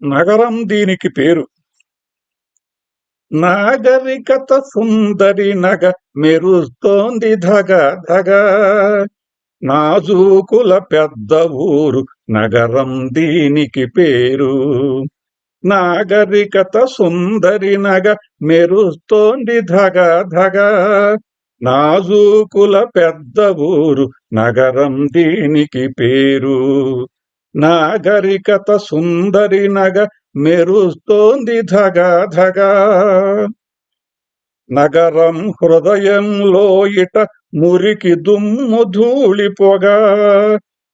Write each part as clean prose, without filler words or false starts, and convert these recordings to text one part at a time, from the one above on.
నగరం దీనికి పేరు. నాగరికత సుందరి నగ మెరుస్తోంది ధగ ధగ. నాజూకుల పెద్ద ఊరు నగరం దీనికి పేరు. నాగరికత సుందరి నగ మెరుస్తోంది ధగ ధగ. నాజూకుల పెద్ద ఊరు నగరం దీనికి పేరు. నాగరికత సుందరి నగ మెరుస్తోంది ధగ ధగ. నగరం హృదయంలో ఇట మురికి దుమ్ము ధూళి పొగ.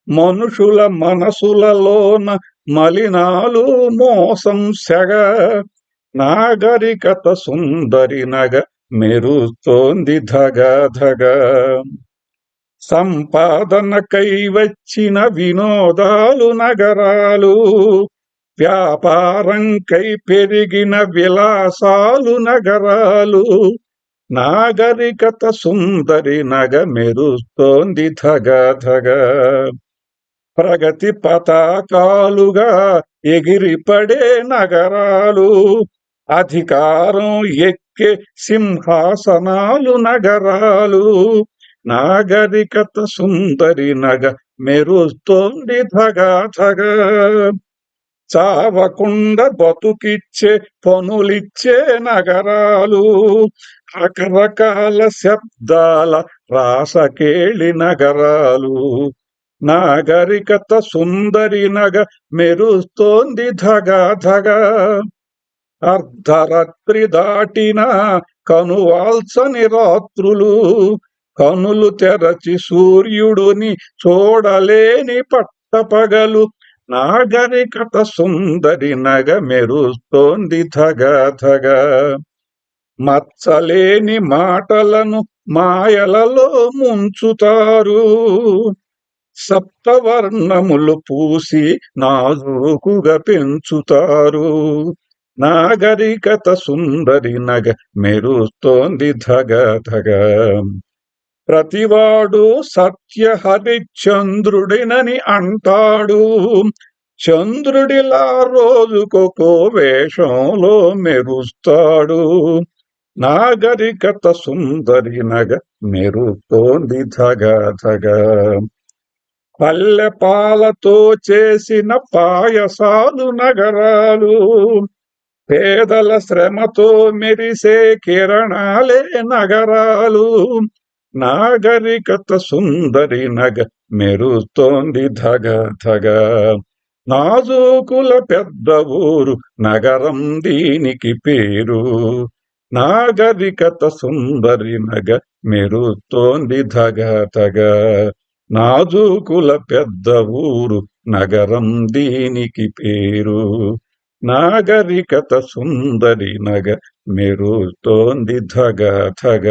మనుషుల మనసులలోన మలినాలు మోసం సెగ. నాగరికత సుందరి నగ మెరుస్తోంది ధగ ధగ. సంపాదనకై వచ్చిన వినోదాలు నగరాలు. వ్యాపారంకై పెరిగిన విలాసాలు నగరాలు. నాగరికత సుందరి నగ మెరుస్తోంది ధగ ధగ. ప్రగతి పతాకాలుగా ఎగిరిపడే నగరాలు. అధికారం ఎక్కే సింహాసనాలు నగరాలు. నాగరికత సుందరి నగ మెరుస్తోంది ధగ ధగ. చావకుండా బతుకిచ్చే పనులిచ్చే నగరాలు. రకరకాల శబ్దాల రాసకేళి నగరాలు. నాగరికత సుందరి నగ మెరుస్తోంది ధగ ధగ. అర్ధరాత్రి దాటిన కనువాల్సని రాత్రులు. కనులు తెరచి సూర్యుడుని చూడలేని పట్టపగలు. నాగరికత సుందరి నగ మెరుస్తోంది ధగ ధగ. మచ్చలేని మాటలను మాయలలో ముంచుతారు. సప్తవర్ణములు పూసి నాజూకుగా పెంచుతారు. నాగరికత సుందరి నగ మెరుస్తోంది ధగ ధగ. ప్రతివాడు సత్య హరిశ్చంద్రుడినని అంటాడు. చంద్రుడిలా రోజుకొకో వేషంలో మెరుస్తాడు. నాగరికత సుందరి నగ మెరుస్తోంది ధగ ధగ. పల్లె పాలతో చేసిన పాయసాలు నగరాలు. పేదల శ్రమతో మెరిసే కిరణాలే నగరాలు. నాగరికత సుందరి నగ మెరుస్తోంది ధగ ధగ. నాజూకుల పెద్ద ఊరు నగరం దీనికి పేరు. నాగరికత సుందరి నగ మెరుస్తోంది ధగ ధగ. నాజూకుల పెద్ద ఊరు నగరం దీనికి పేరు. నాగరికత సుందరి నగ మెరుస్తోంది ధగ ధగ.